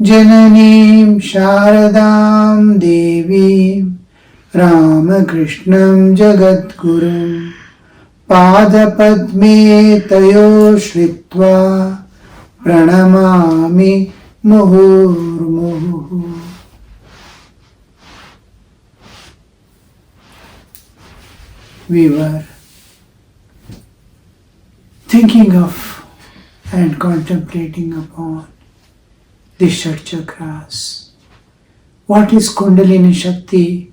जननीं शारदां देवीं रामकृष्णं जगद्गुरुं पादपद्मे तयो श्रित्वा प्रणमामि मुहुर्मुहुः. We were thinking of and contemplating upon the Shat Chakras. What is Kundalini Shakti?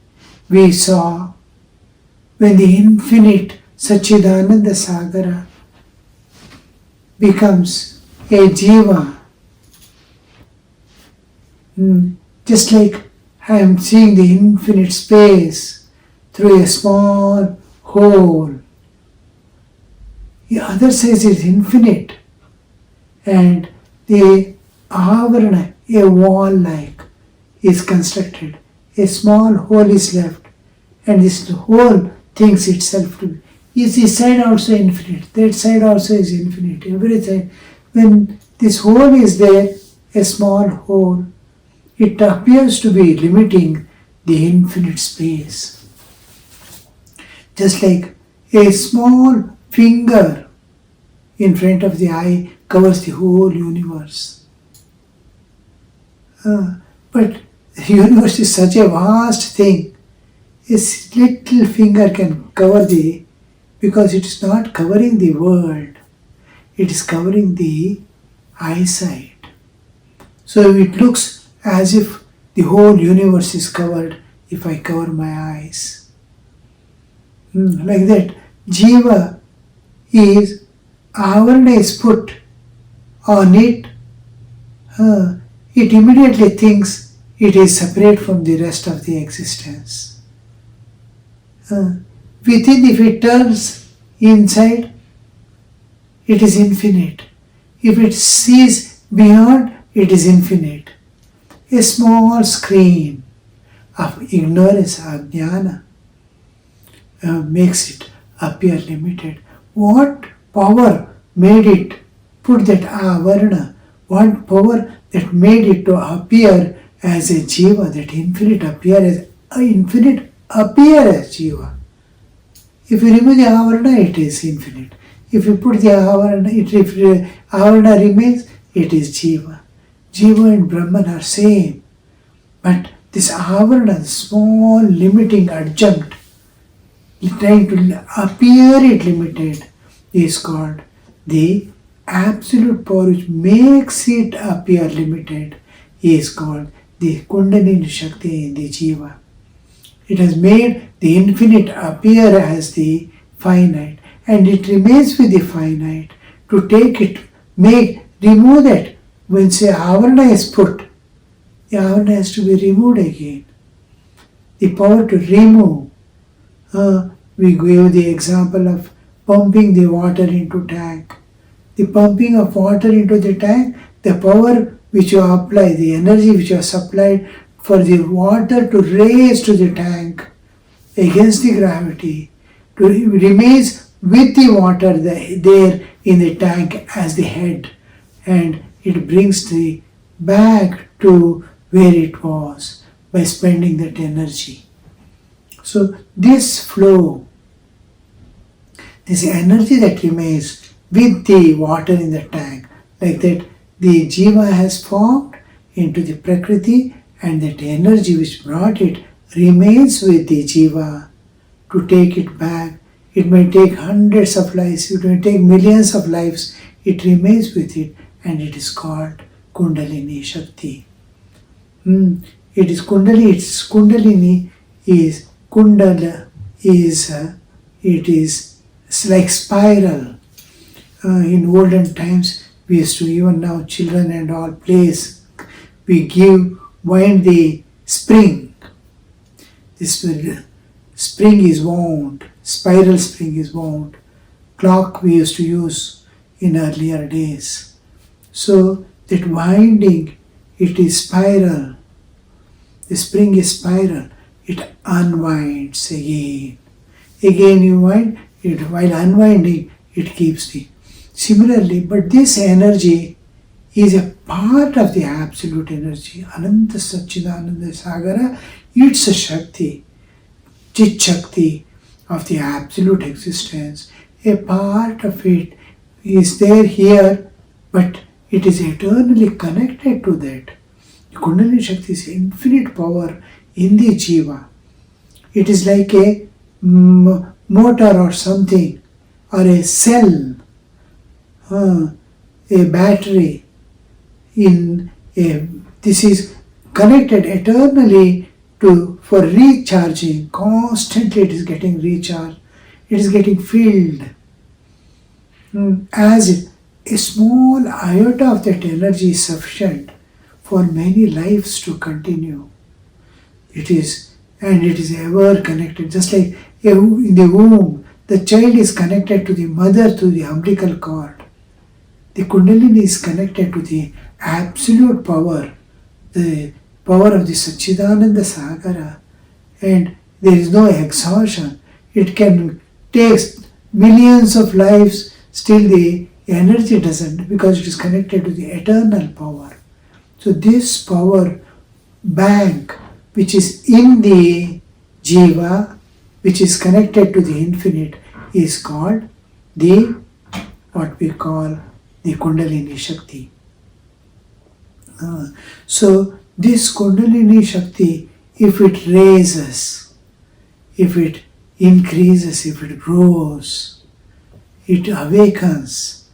We saw when the infinite Satchidananda Sagara becomes a Jiva. Just like I am seeing the infinite space through a small hole. The other side is infinite, and the avarana, a wall like, is constructed. A small hole is left, and this whole thinks itself to be. Is this side also infinite? That side also is infinite. Every side. When this hole is there, a small hole, it appears to be limiting the infinite space. Just like a small finger in front of the eye covers the whole universe. But the universe is such a vast thing. A little finger can cover because it is not covering the world, it is covering the eyesight. So it looks as if the whole universe is covered if I cover my eyes. Like that, Jiva is, avarana is put on it, it immediately thinks it is separate from the rest of the existence. Within, if it turns inside, it is infinite. If it sees beyond, it is infinite. A small screen of ignorance, ajnana, makes it appear limited. What power made it put that avarana? What power that made it to appear as a jiva, that infinite appear as jiva? If you remove the avarana, it is infinite. If you put the avarana, if the avarana remains, it is jiva. Jiva and Brahman are same. But this avarana, small limiting adjunct, trying to appear it limited, is called the absolute power which makes it appear limited, is called the Kundalini Shakti in the Jiva. It has made the infinite appear as the finite, and it remains with the finite. To take it, remove that. When say avarana is put, the avarana has to be removed again. The power to remove. We gave the example of pumping the water into tank. The pumping of water into the tank, the power which you apply, the energy which you have supplied for the water to raise to the tank against the gravity, remains with the water there in the tank as the head, and it brings the back to where it was by spending that energy. So this flow, this energy that remains with the water in the tank, like that the jiva has formed into the prakriti, and that energy which brought it remains with the jiva. To take it back, it may take hundreds of lives, it may take millions of lives, it remains with it, and it is called Kundalini Shakti. It is Kundalini, it's Kundalini is Kundala is it is like spiral. In olden times, we used to, even now children and all plays, we wind the spring. This spring is wound, spiral spring is wound. Clock we used to use in earlier days. So that winding, it is spiral. The spring is spiral. It unwinds again. Again you wind it, while unwinding, it keeps the. Similarly, but this energy is a part of the absolute energy. Ananta Satchidananda Sagara, it's a Shakti, Chit Shakti of the absolute existence. A part of it is there here, but it is eternally connected to that. The Kundalini Shakti is infinite power in the Jiva. It is like a motor or something, or a cell, a battery. This is connected eternally for recharging. Constantly it is getting recharged. It is getting filled. As a small iota of that energy is sufficient for many lives to continue. It is ever connected. Just like in the womb, the child is connected to the mother through the umbilical cord. The Kundalini is connected to the absolute power, the power of the Satchidananda Sagara, and there is no exhaustion. It can take millions of lives, still the energy doesn't, because it is connected to the eternal power. So this power bank, which is in the Jiva, which is connected to the infinite, is called what we call the Kundalini Shakti. So this Kundalini Shakti, if it raises, if it increases, if it grows, it awakens,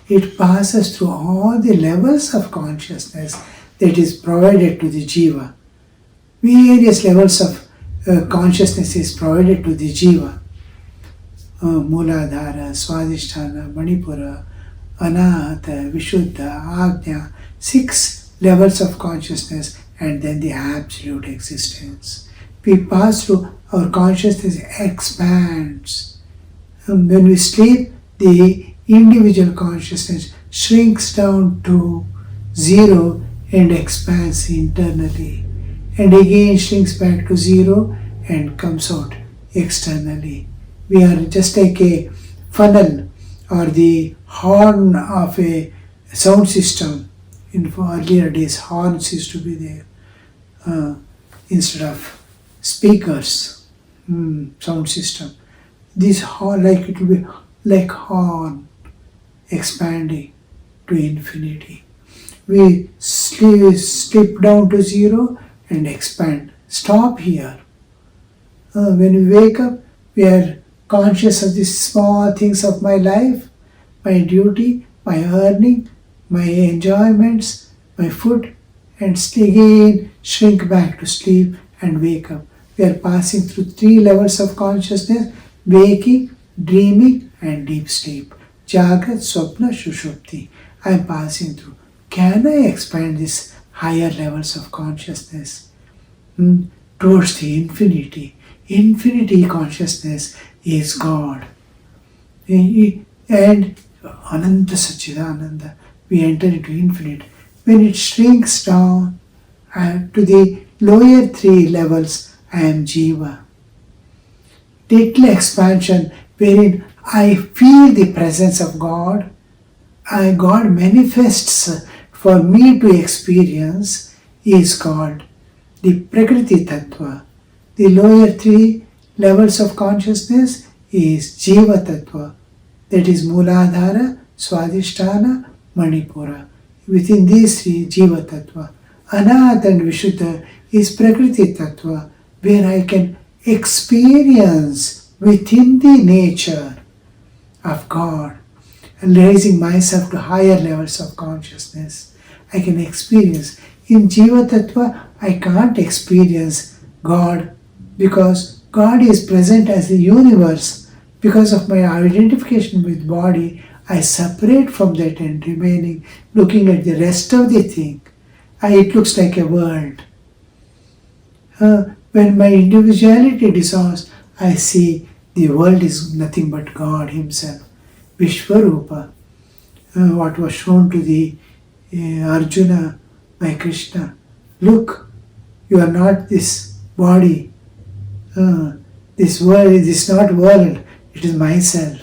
it passes through all the levels of consciousness that is provided to the Jiva. Various levels of consciousness is provided to the Jiva. Mooladhara, Swadhisthana, Manipura, Anahata, Vishuddha, Ajna, 6 levels of consciousness, and then the absolute existence. We pass through, our consciousness expands. When we sleep, the individual consciousness shrinks down to 0 and expands internally, and again shrinks back to 0 and comes out externally. We are just like a funnel or the horn of a sound system. In earlier days, horns used to be there instead of speakers. Sound system. This horn, it will be like horn expanding to infinity. We slip down to 0 and expand. Stop here. When we wake up, we are conscious of the small things of my life, my duty, my earning, my enjoyments, my food, and again shrink back to sleep and wake up. We are passing through 3 levels of consciousness: waking, dreaming, and deep sleep. Jagrat, Swapna, Shushupti. I am passing through. Can I expand these higher levels of consciousness towards the infinity? Infinity consciousness is God. And Ananta Satchidananda, we enter into infinite. When it shrinks down to the lower 3 levels, I am Jiva. Little expansion wherein I feel the presence of God. God manifests for me to experience is called the Prakriti Tattva. The lower 3 levels of consciousness is Jiva Tattva. That is Mooladhara, Swadhisthana, Manipura. Within these 3, Jiva Tattva. Anahata and Vishuddha is Prakriti Tattva, where I can experience within the nature of God and raising myself to higher levels of consciousness. I can experience. In Jiva Tattva, I can't experience God because God is present as the universe. Because of my identification with body, I separate from that and remaining looking at the rest of the thing. It looks like a world. When my individuality dissolves, I see the world is nothing but God Himself. Vishwarupa, what was shown to the Arjuna by Krishna. Look, you are not this body. This world is not world. It is myself.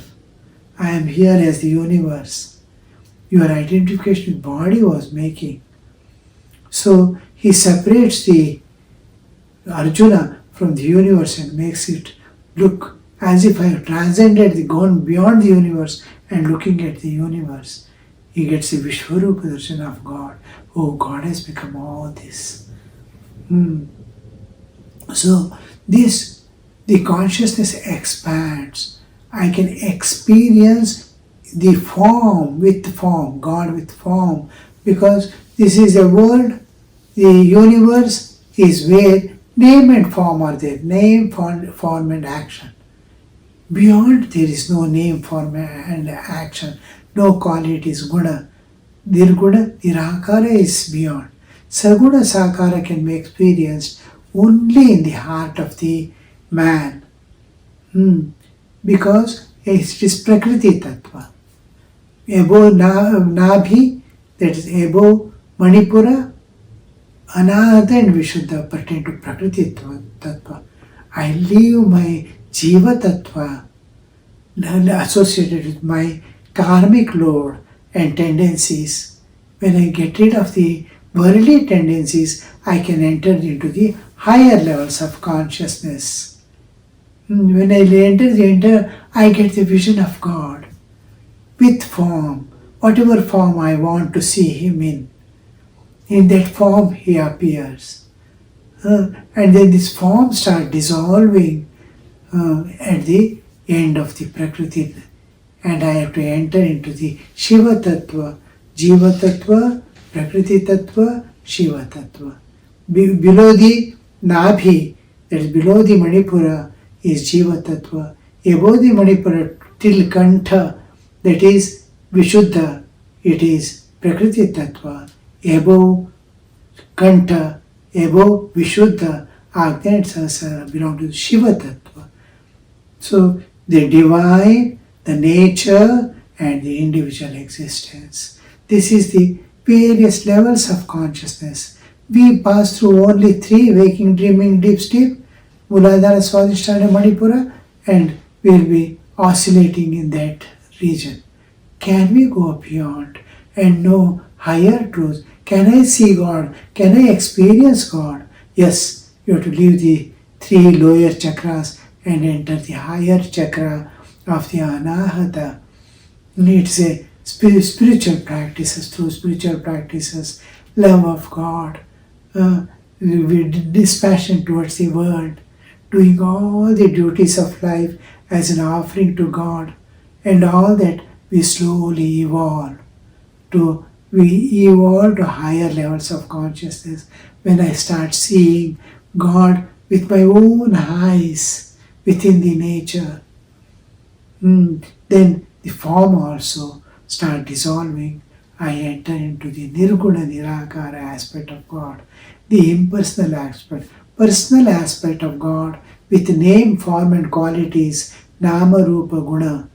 I am here as the universe. your identification with body was making. So he separates the Arjuna from the universe and makes it look as if I have transcended, gone beyond the universe and looking at the universe. He gets the Vishwarupa darshan of God. Oh, God has become all this. So the consciousness expands. I can experience the form with form, God with form, because this is a world, the universe is where name and form are there, name, form and action. Beyond there is no name, form and action, no quality is guna. Nirguna, nirakara is beyond. Saguna sakara can be experienced only in the heart of the man. Because it is Prakriti Tattva. Above Nabhi, that is above Manipura, Anahata and Vishuddha pertain to Prakriti Tattva. I leave my Jiva Tattva associated with my karmic load and tendencies. When I get rid of the worldly tendencies, I can enter into the higher levels of consciousness. When I enter, I get the vision of God with form, whatever form I want to see Him in. In that form He appears. And then this form starts dissolving at the end of the Prakriti. And I have to enter into the Shiva Tattva, Jiva Tattva, Prakriti Tattva, Shiva Tattva. Below the Nabhi, that is below the Manipura, is Jiva Tattva. Above the Manipura till Kantha, that is Vishuddha, it is Prakriti Tattva. Above Kantha, above Vishuddha, Agnya and Sahasrara belong to the Shiva Tattva. So the divine, the nature and the individual existence. This is the various levels of consciousness. We pass through only three: waking, dreaming, deep sleep, Muladhara, Swadhisthana, Manipura, and we'll be oscillating in that region. Can we go beyond and know higher truths? Can I see God? Can I experience God? Yes, you have to leave the three lower chakras and enter the higher chakra of the Anahata. It's a spiritual practices, through spiritual practices, love of God, dispassion towards the world, doing all the duties of life as an offering to God, and all that we slowly evolve to higher levels of consciousness. When I start seeing God with my own eyes within the nature, then the form also start dissolving. I enter into the Nirguna Nirakara aspect of God, the impersonal aspect, personal aspect of God with name, form and qualities, Nama, Rupa, Guna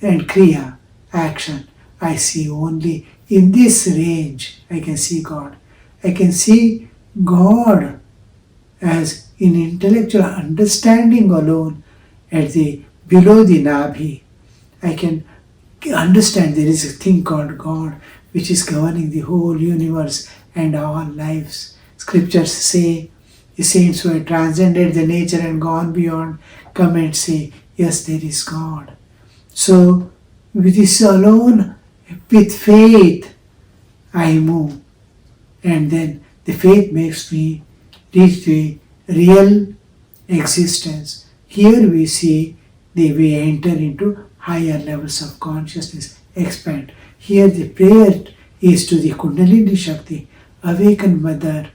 and Kriya, action. I see only in this range I can see God. I can see God as in intellectual understanding alone at the below the Nabhi. I can understand there is a thing called God which is governing the whole universe and our lives. Scriptures say the saints who have transcended the nature and gone beyond come and say, yes, there is God. So with this alone, with faith, I move. And then the faith makes me reach the real existence. Here we see we enter into higher levels of consciousness, expand. Here the prayer is to the Kundalini Shakti, awakened mother,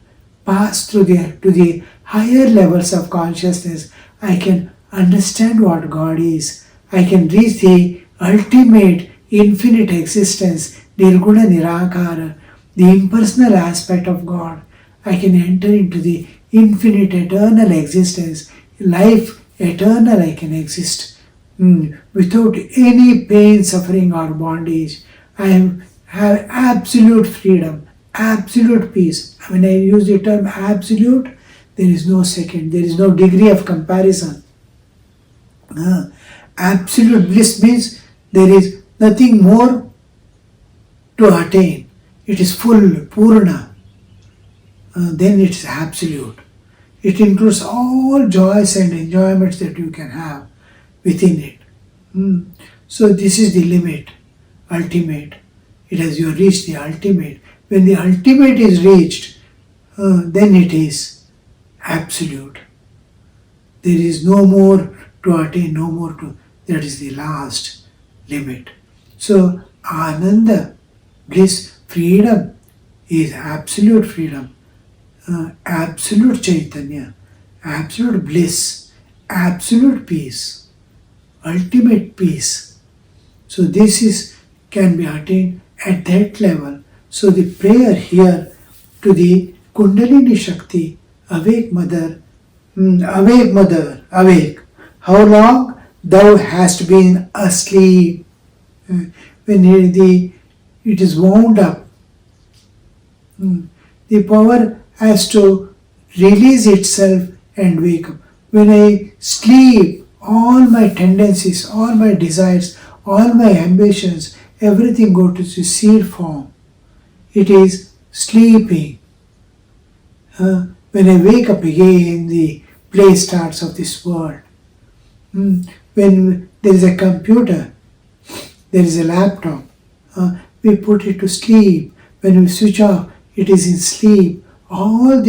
pass through to the higher levels of consciousness. I can understand what God is. I can reach the ultimate infinite existence, Nirguna Nirakara, the impersonal aspect of God. I can enter into the infinite eternal existence, life eternal I can exist without any pain, suffering or bondage. I have absolute freedom, absolute peace. When I use the term absolute, there is no second, there is no degree of comparison. Absolute bliss means there is nothing more to attain. It is full, Purna. Then it is absolute. It includes all joys and enjoyments that you can have within it. So this is the limit, ultimate. It has you reached the ultimate. When the ultimate is reached, then it is absolute. There is no more to attain, no more to. That is the last limit. So Ananda, bliss, freedom is absolute freedom, absolute Chaitanya, absolute bliss, absolute peace, ultimate peace. So this can be attained at that level. So the prayer here to the Kundalini Shakti, awake mother, awake. How long thou hast been asleep? When it is wound up, the power has to release itself and wake up. When I sleep, all my tendencies, all my desires, all my ambitions, everything go to the seed form. It is sleeping. When I wake up again, the play starts of this world. When there is a computer, there is a laptop, we put it to sleep. When we switch off, it is in sleep. All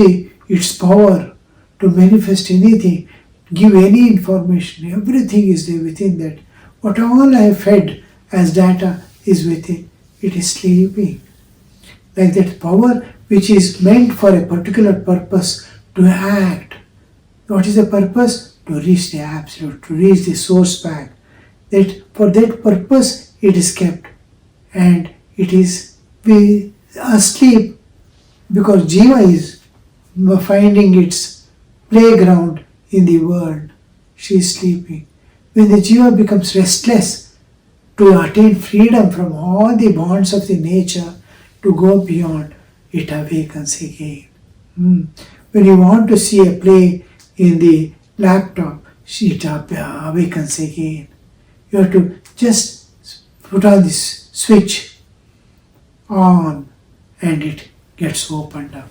its power to manifest anything, give any information, everything is there within that. What all I have fed as data is within. It is sleeping. Like that power which is meant for a particular purpose to act. What is the purpose? To reach the absolute, to reach the source back. That for that purpose it is kept, and it is asleep because Jiva is finding its playground in the world. She is sleeping. When the Jiva becomes restless to attain freedom from all the bonds of the nature, to go beyond, it awakens again. When you want to see a play in the laptop, it awakens again. You have to just put on this switch on and it gets opened up.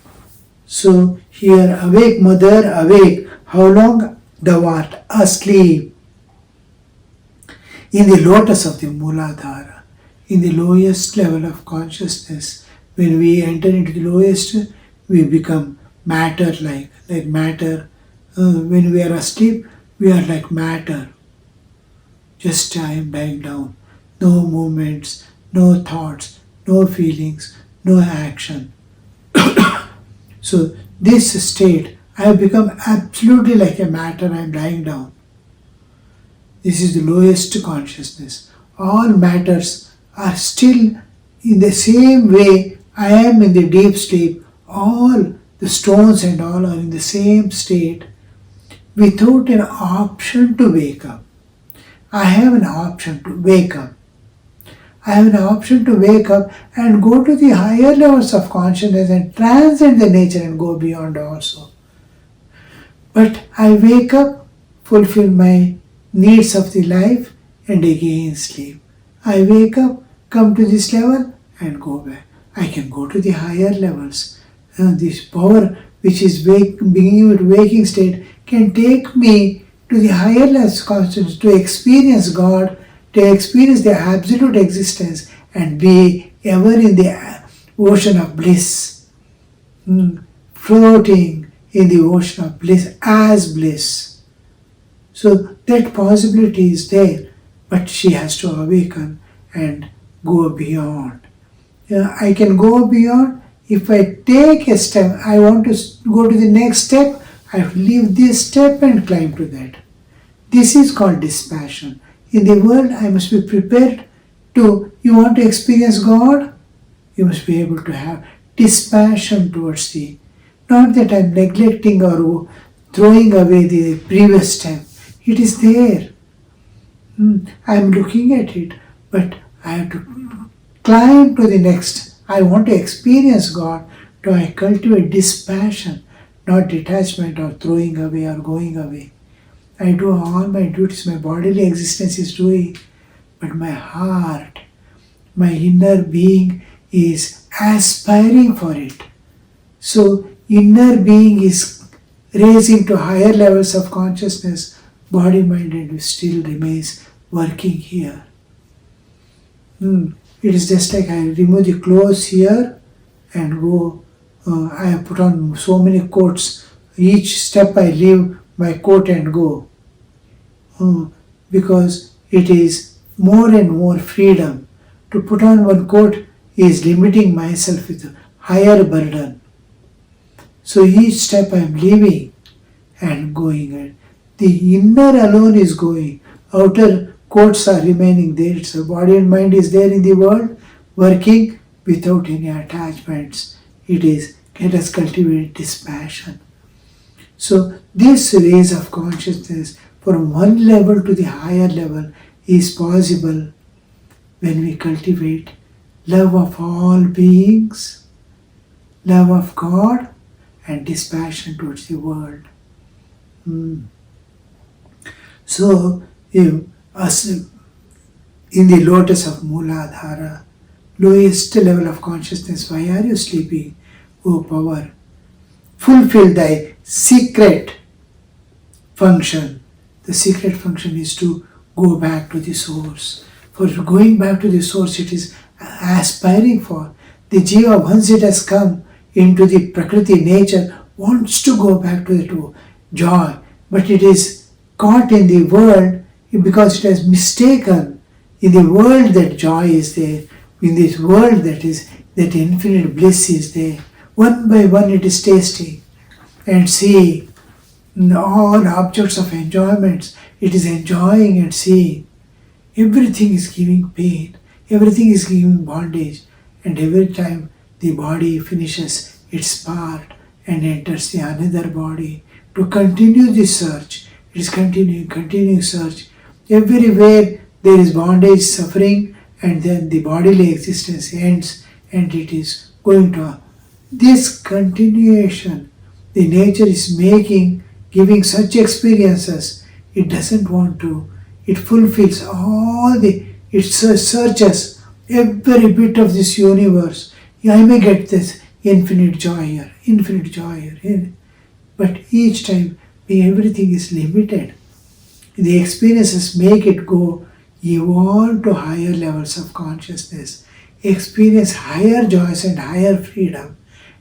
So here, awake mother, awake. How long thou art asleep? In the lotus of the Mooladhara, in the lowest level of consciousness, when we enter into the lowest, we become matter-like, like matter. When we are asleep, we are like matter. Just I am lying down. No movements, no thoughts, no feelings, no action. So this state, I have become absolutely like a matter, I am lying down. This is the lowest consciousness. All matters are still in the same way I am in the deep sleep. All the stones and all are in the same state without an option to wake up. I have an option to wake up. I have an option to wake up and go to the higher levels of consciousness and transcend the nature and go beyond also. But I wake up, fulfill my needs of the life and again sleep. I wake up, come to this level and go back. I can go to the higher levels. This power which is beginning with waking state can take me to the higher levels of consciousness to experience God, to experience the absolute existence and be ever in the ocean of bliss, floating in the ocean of bliss as bliss. So that possibility is there, but she has to awaken and go beyond. I can go beyond if I take a step. I want to go to the next step. I have to leave this step and climb to that. This is called dispassion. In the world, I must be prepared to, you want to experience God? You must be able to have dispassion towards thee. Not that I am neglecting or throwing away the previous step. It is there. I am looking at it, but I have to climb to the next. I want to experience God. So I cultivate dispassion, not detachment or throwing away or going away. I do all my duties, my bodily existence is doing, but my heart, my inner being is aspiring for it. So inner being is raising to higher levels of consciousness, body, mind and still remains working here. It is just like I remove the clothes here and go, I have put on so many coats. Each step I leave my coat and go. Because it is more and more freedom. To put on one coat is limiting myself with a higher burden. So each step I am leaving and going. The inner alone is going. Outer coats are remaining there. So body and mind is there in the world, working without any attachments. It is, let us cultivate dispassion. So this raise of consciousness from one level to the higher level is possible when we cultivate love of all beings, love of God, and dispassion towards the world. So, as in the lotus of Mooladhara, lowest level of consciousness, why are you sleeping, O power? Fulfill thy secret function. The secret function is to go back to the source. For going back to the source, it is aspiring for. The jiva, once it has come into the Prakriti nature, wants to go back to the joy, but it is caught in the world because it has mistaken in the world that joy is there, in this world that infinite bliss is there. One by one it is tasting and seeing all objects of enjoyments. It is enjoying and seeing. Everything is giving pain, everything is giving bondage, and every time the body finishes its part and enters the another body to continue the search. It is continuing search. Everywhere there is bondage, suffering, and then the bodily existence ends and it is going to this continuation. The nature is giving such experiences. It doesn't want to. It fulfills it searches every bit of this universe. I may get this infinite joy here. But each time everything is limited. The experiences make it go evolve to higher levels of consciousness, experience higher joys and higher freedom,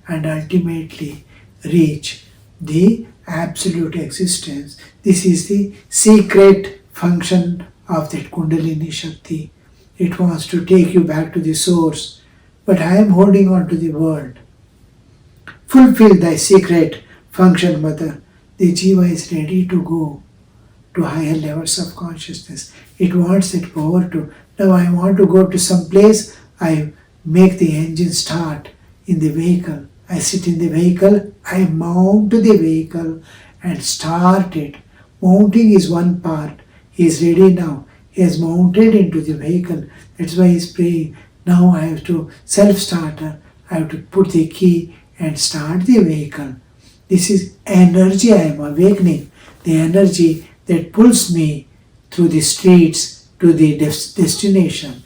and ultimately reach the absolute existence. This is the secret function of that Kundalini Shakti. It wants to take you back to the source, but I am holding on to the world. Fulfill thy secret function, Mother. The jiva is ready to go to higher levels of consciousness. It wants that power to, now I want to go to some place, I make the engine start in the vehicle. I sit in the vehicle, I mount to the vehicle and start it. Mounting is one part. He is ready now. He has mounted into the vehicle. That's why he is praying. Now I have to self-starter. I have to put the key and start the vehicle. This is energy I am awakening. The energy that pulls me through the streets to the destination.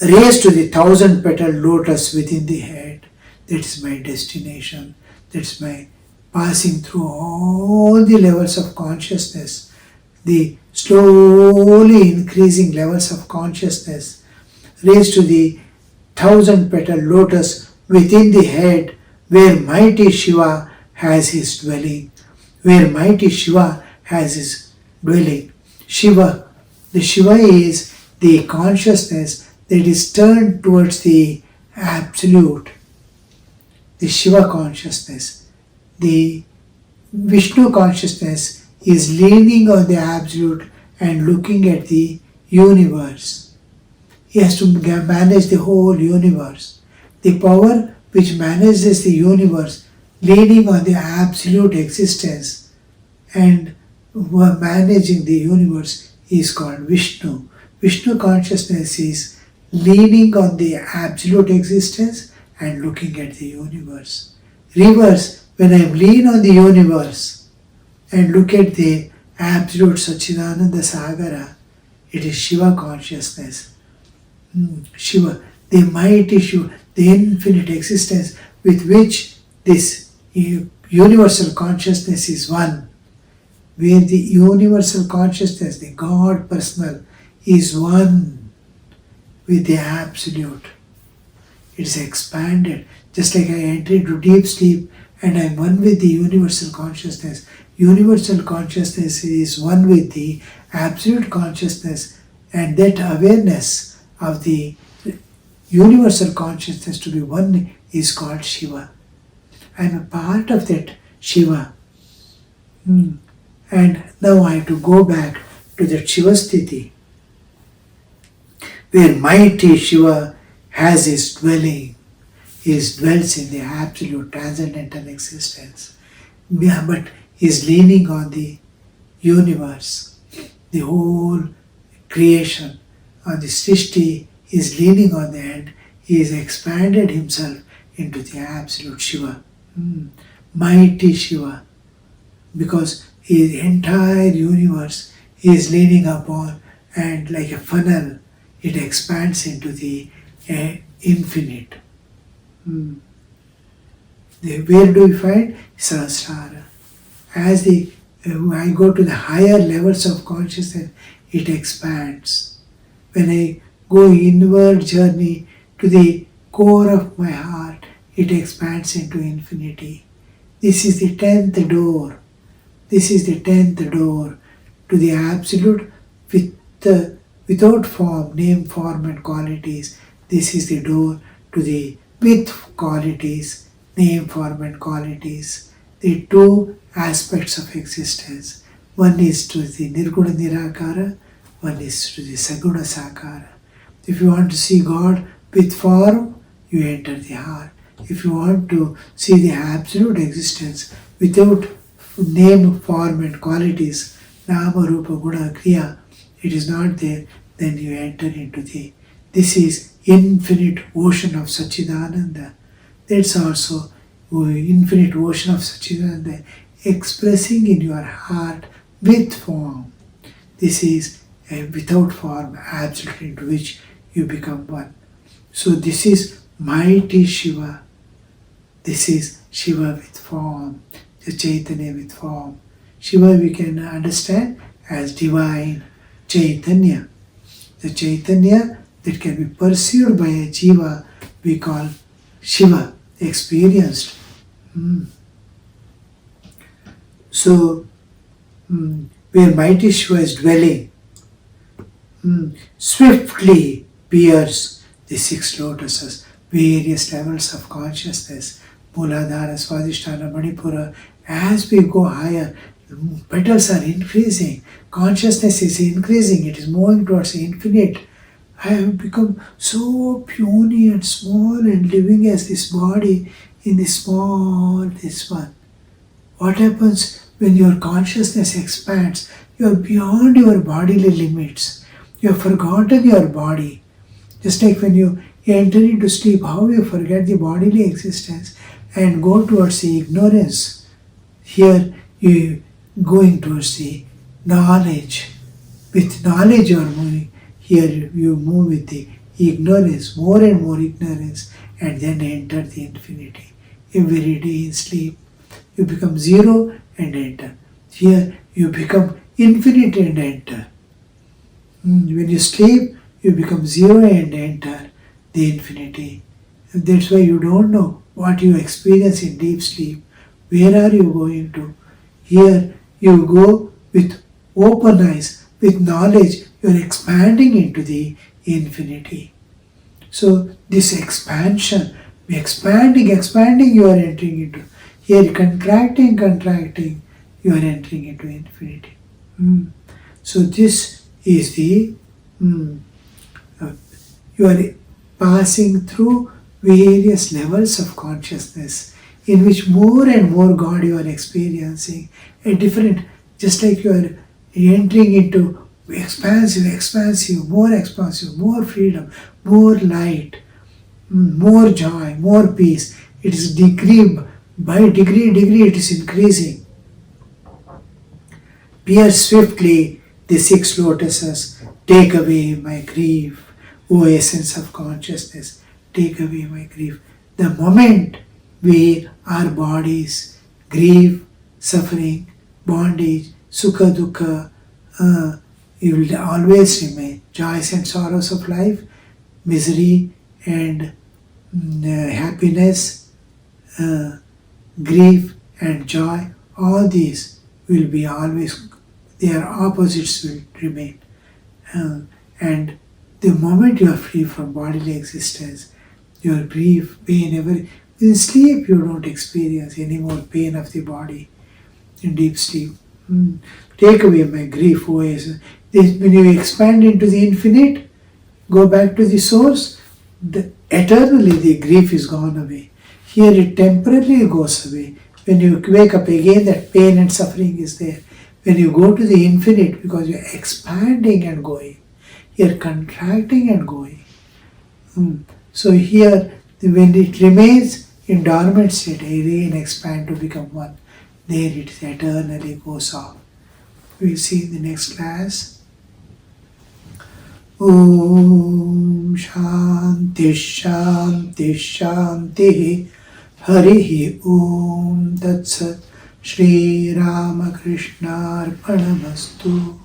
Raise to the 1,000-petal lotus within the head. That's my destination. That's my passing through all the levels of consciousness. The slowly increasing levels of consciousness. Raise to the 1,000-petal lotus within the head where mighty Shiva has his dwelling. Where mighty Shiva has his dwelling. Shiva, the Shiva is the consciousness that is turned towards the absolute. The Shiva consciousness. The Vishnu consciousness is leaning on the absolute and looking at the universe. He has to manage the whole universe. The power which manages the universe, leaning on the absolute existence and managing the universe, is called Vishnu. Vishnu consciousness is leaning on the absolute existence and looking at the universe. Reverse, when I lean on the universe and look at the absolute Satchidananda Sagara, it is Shiva consciousness. Shiva, the mighty Shiva, the infinite existence with which this universal consciousness is one, where the universal consciousness, the God personal, is one with the Absolute. It is expanded, just like I enter into deep sleep and I am one with the universal consciousness. Universal consciousness is one with the Absolute consciousness, and that awareness of the universal consciousness to be one is called Shiva. I am a part of that Shiva. And now I have to go back to that Shiva Sthiti, where mighty Shiva has his dwelling. He dwells in the absolute transcendental existence. But he is leaning on the universe, the whole creation, on the Srishti. He is leaning on the end. He has expanded himself into the absolute Shiva. Mighty Shiva. Because his entire universe he is leaning upon, and like a funnel, it expands into the infinite. Where do we find Sahasrara? As I go to the higher levels of consciousness, it expands. When I go inward journey to the core of my heart, it expands into infinity. This is the 10th door. This is the 10th door to the Absolute without form, name, form and qualities. This is the door to the with qualities, name, form and qualities. The two aspects of existence. One is to the Nirguna Nirakara, one is to the Saguna Sakara. If you want to see God with form, you enter the heart. If you want to see the absolute existence without name, form and qualities, Nama, Rupa, Guna, Kriya, it is not there, then you enter into this is infinite ocean of Satchidananda. That's also infinite ocean of Satchidananda expressing in your heart with form. This is a without form, absolute, into which you become one. So this is mighty Shiva. This is Shiva with form, the Chaitanya with form. Shiva we can understand as divine Chaitanya. The Chaitanya that can be perceived by a Jiva we call Shiva, experienced. So, where mighty Shiva is dwelling, swiftly bears the 6 lotuses, various levels of consciousness, Muladhara, Swadhisthana, Manipura. As we go higher, petals are increasing, consciousness is increasing, it is moving towards the infinite. I have become so puny and small and living as this body in this small, this one. What happens when your consciousness expands? You are beyond your bodily limits. You have forgotten your body. Just like when you enter into sleep, how you forget the bodily existence and go towards the ignorance. Here you are going towards the knowledge. With knowledge you are moving. Here you move with the ignorance, more and more ignorance, and then enter the infinity. Every day in sleep, you become zero and enter. Here you become infinite and enter. When you sleep, you become zero and enter the infinity. That's why you don't know what you experience in deep sleep. Where are you going to? Here you go with open eyes, with knowledge. You are expanding into the infinity. So this expansion, expanding, you are entering into. Here contracting, you are entering into infinity. So this is the, you are passing through various levels of consciousness in which more and more God you are experiencing. A different, just like you are entering into expansive, more freedom, more light, more joy, more peace. It is degree by degree it is increasing. Bear swiftly the 6 lotuses, take away my grief, O essence of consciousness. take away my grief. The moment our bodies grieve, suffering, bondage, sukha dukkha, it will always remain. Joys and sorrows of life, misery and happiness, grief and joy, all these will be always, their opposites will remain. And the moment you are free from bodily existence, your grief, pain, in sleep you don't experience any more pain of the body in deep sleep. Take away my grief, O Jesus. When you expand into the infinite, go back to the source, eternally the grief is gone away. Here it temporarily goes away. When you wake up again, that pain and suffering is there. When you go to the infinite, because you're expanding and going, you're contracting and going. So here, when it remains in dormant state, again expand to become one. There it eternally goes off. We'll see in the next class. Om Shanti Shanti Shanti Harihi Om Tat Sat Shri Ramakrishna Arpanamastu.